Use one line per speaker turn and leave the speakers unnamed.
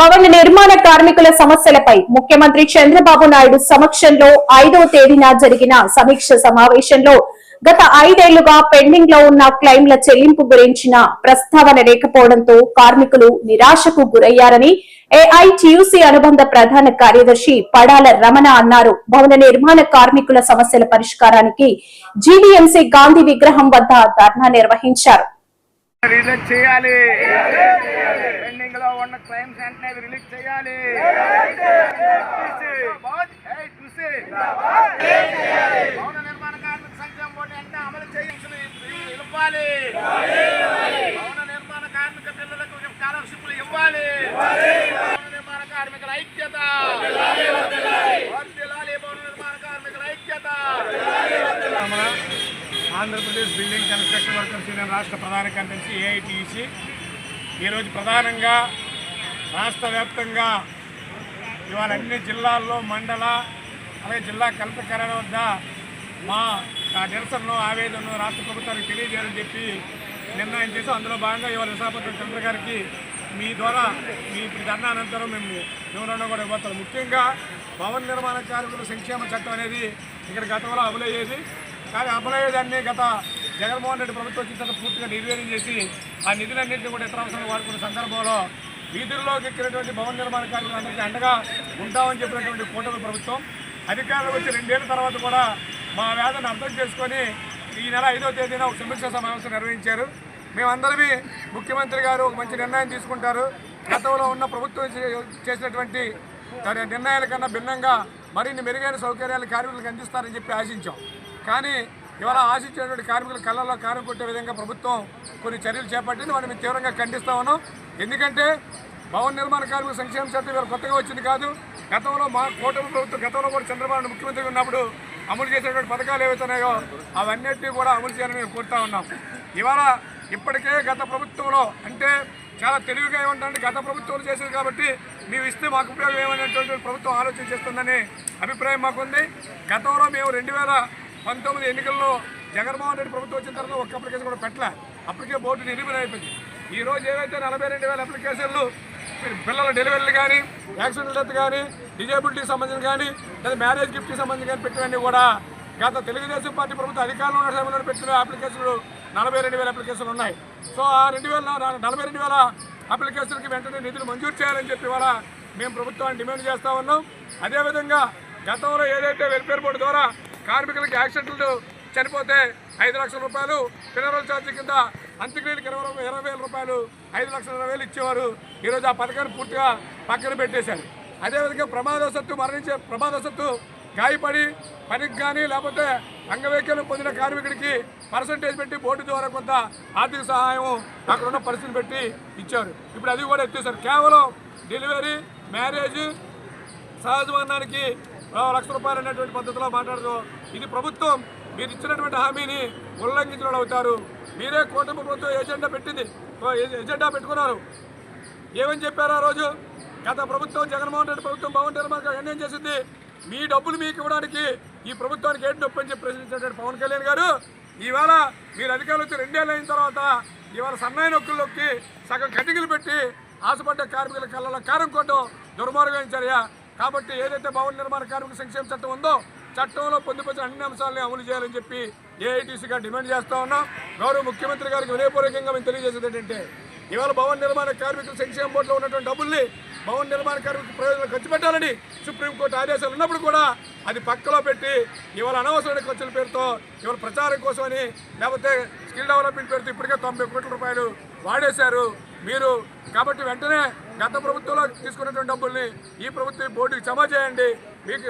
భవన నిర్మాణ కార్మికుల సమస్యలపై ముఖ్యమంత్రి చంద్రబాబు నాయుడు సమక్షంలో 5వ తేదీన జరిగిన సమీక్ష సమావేశంలో గత 5 ఏళ్లుగా పెండింగ్ లో ఉన్న క్లెయిమ్ల చెల్లింపు గురించిన ప్రస్తావన లేకపోవడంతో కార్మికులు నిరాశకు గురయ్యారని ఏఐటియుసి అనుబంధ ప్రధాన కార్యదర్శి పడాల రమణ అన్నారు. భవన నిర్మాణ కార్మికుల సమస్యల పరిష్కారానికి జీవీఎంసీ గాంధీ విగ్రహం వద్ద ధర్నా నిర్వహించారు.
రిలీజ్ చేయాలి, పెండింగ్ లో ఉన్న క్లెయిమ్స్ వెంటనే రిలీజ్ చేయాలి. భవన నిర్మాణ కార్మిక సంక్షేమ బోర్డు వెంటనే అమలు చేయించాలి. భవన నిర్మాణ కార్మిక పిల్లలకు స్కాలర్షిప్లు ఇవ్వాలి. భవన నిర్మాణ కార్మికుల ఐక్యత, భవన నిర్మాణ కార్మికుల ఐక్యత. Andhra Pradesh building construction workers union రాష్ట్ర ప్రధాన కార్యదర్శి ఏఐటియుసి ఈరోజు ప్రధానంగా రాష్ట్ర వ్యాప్తంగా ఇవాళ అన్ని జిల్లాల్లో మండల అలాగే జిల్లా కలెక్టర్ కార్యాలయం వద్ద మా నిరసనను ఆవేదనను రాష్ట్ర ప్రభుత్వానికి తెలియజేయాలని చెప్పి నిర్ణయం చేసి అందులో భాగంగా ఇవాళ విశాఖపట్నం కలెక్టర్ గారికి మీ ద్వారా ఇప్పుడు ధర్నా అనంతరం మేము వివరణ కూడా ఇవ్వతాం. ముఖ్యంగా భవన నిర్మాణ కార్మికుల సంక్షేమ చట్టం అనేది ఇక్కడ గతంలో అమలయ్యేది. కానీ అమలయ్యేదాన్ని గత జగన్మోహన్ రెడ్డి ప్రభుత్వం వచ్చిన తర్వాత పూర్తిగా నిర్వీర్యం చేసి ఆ నిధులన్నింటినీ కూడా ఇతర అవసరాలు వాడుకున్న సందర్భంలో వీధుల్లోకి ఎక్కినటువంటి భవన నిర్మాణ కార్మికులందరికీ అండగా ఉంటామని చెప్పినటువంటి కూటమి ప్రభుత్వం అధికారులకు వచ్చి 2 ఏళ్ల తర్వాత కూడా మా వేదన అర్థం చేసుకొని ఈ నెల 5వ తేదీన ఒక సమీక్ష సమావేశం నిర్వహించారు. మేమందరివి ముఖ్యమంత్రి గారు ఒక మంచి నిర్ణయం తీసుకుంటారు, గతంలో ఉన్న ప్రభుత్వం చేసినటువంటి నిర్ణయాల కన్నా భిన్నంగా మరిన్ని మెరుగైన సౌకర్యాలు కార్మికులకు అందిస్తారని చెప్పి ఆశించాం. కానీ ఇవాళ ఆశించినటువంటి కార్మికుల కళ్ళల్లో కారం కొట్టే విధంగా ప్రభుత్వం కొన్ని చర్యలు చేపట్టింది. వాటిని మేము తీవ్రంగా ఖండిస్తా ఉన్నాం. ఎందుకంటే భవన నిర్మాణ కార్మికుల సంక్షేమ చట్టం ఇవాళ కొత్తగా వచ్చింది కాదు. గతంలో మా కూటమి ప్రభుత్వం గతంలో కూడా చంద్రబాబు ముఖ్యమంత్రి ఉన్నప్పుడు అమలు చేసినటువంటి పథకాలు ఏవైతున్నాయో అవన్నిటినీ కూడా అమలు చేయాలని మేము కోరుతా ఉన్నాం. ఇవాళ ఇప్పటికే గత ప్రభుత్వంలో అంటే చాలా తెలివిగా ఏమంటే గత ప్రభుత్వాలు చేసేది కాబట్టి మేము ఇస్తే మాకు ఉపయోగం ఏమనేటువంటి ప్రభుత్వం ఆలోచన చేస్తుందని అభిప్రాయం మాకుంది. గతంలో మేము 2019 ఎన్నికల్లో జగన్మోహన్ రెడ్డి ప్రభుత్వం వచ్చిన తర్వాత ఒక్క అప్లికేషన్ కూడా పెట్టలే. అప్పటికే బోర్డు నిర్వీర్యం అయిపోయింది. ఈరోజు ఏవైతే 42,000 అప్లికేషన్లు పిల్లల డెలివరీలు కానీ, యాక్సిడెంట్ డెత్ కానీ, డిజేబిలిటీకి సంబంధించి కానీ, లేదా మ్యారేజ్ గిఫ్ట్కి సంబంధించి కానీ పెట్టినవన్నీ కూడా గత తెలుగుదేశం పార్టీ ప్రభుత్వం అధికారంలో ఉన్న సమయంలో పెట్టిన అప్లికేషన్లు 42,000 అప్లికేషన్లు ఉన్నాయి. సో ఆ 42,000 అప్లికేషన్కి వెంటనే నిధులు మంజూరు చేయాలని చెప్పి ఇవాళ మేము ప్రభుత్వాన్ని డిమాండ్ చేస్తూ ఉన్నాం. అదేవిధంగా గతంలో ఏదైతే వెల్ఫేర్ బోర్డు ద్వారా కార్మికులకి యాక్సిడెంట్లు చనిపోతే 5 లక్షల రూపాయలు ఫినరల్ ఛార్జీ కింద అంత్యక్రియలకు 20,000 రూపాయలు 5,20,000 ఇచ్చేవారు. ఈరోజు ఆ పథకాన్ని పూర్తిగా పక్కన పెట్టేశారు. అదేవిధంగా ప్రమాదవశత్తు గాయపడి పనికి కానీ లేకపోతే అంగవైకల్యం పొందిన కార్మికుడికి పర్సంటేజ్ పెట్టి బోర్డు ద్వారా కొంత ఆర్థిక సహాయం అక్కడ ఉన్న పరిస్థితిని పెట్టి ఇచ్చారు. ఇప్పుడు అది కూడా ఎత్తేసారు. కేవలం డెలివరీ, మ్యారేజ్, సహజ మరణానికి 1,00,000 రూపాయలు అనేటువంటి పద్ధతిలో మాట్లాడుతూ ఇది ప్రభుత్వం మీరు ఇచ్చినటువంటి హామీని ఉల్లంఘించిన అవుతారు. మీరే కూటమి ప్రభుత్వం ఎజెండా పెట్టుకున్నారు. ఏమని చెప్పారు ఆ రోజు? గత ప్రభుత్వం జగన్మోహన్ రెడ్డి ప్రభుత్వం భవన నిర్మాణ నిర్ణయం చేసింది మీ డబ్బులు మీకు ఇవ్వడానికి ఈ ప్రభుత్వానికి ఏంటి నొప్పి అని చెప్పి ప్రశ్నించినటువంటి పవన్ కళ్యాణ్ గారు ఇవాళ మీరు అధికారులు వచ్చి 2 ఏళ్ళు అయిన తర్వాత ఇవాళ సన్నాయి నొక్కుల్లోకి సగం కటికలు పెట్టి ఆశపడ్డ కార్మికుల కళ్ళలో కారం కొట్టడం దుర్మార్గమైన చర్య. కాబట్టి ఏదైతే భవన నిర్మాణ కార్మిక సంక్షేమ చట్టం ఉందో చట్టంలో పొందుపరిచిన అన్ని అంశాలని అమలు చేయాలని చెప్పి ఏఐటీసీగా డిమాండ్ చేస్తూ ఉన్నాం. గౌరవ ముఖ్యమంత్రి గారికి వినయపూర్వకంగా మేము తెలియజేసేది ఏంటంటే ఇవాళ భవన నిర్మాణ కార్మికుల సంక్షేమ బోర్డులో ఉన్నటువంటి డబ్బుల్ని భవన నిర్మాణ కార్మిక ప్రయోజనాలు ఖర్చు పెట్టాలని సుప్రీంకోర్టు ఆదేశాలు ఉన్నప్పుడు కూడా అది పక్కలో పెట్టి ఇవాళ అనవసరమైన ఖర్చుల పేరుతో ఇవాళ ప్రచారం కోసమని లేకపోతే స్కిల్ డెవలప్మెంట్ పేరుతో ఇప్పటికే 90 కోట్ల రూపాయలు వాడేశారు మీరు. కాబట్టి వెంటనే గత ప్రభుత్వంలో తీసుకున్నటువంటి డబ్బుల్ని ఈ ప్రభుత్వం బోర్డుకి జమ చేయండి. మీకు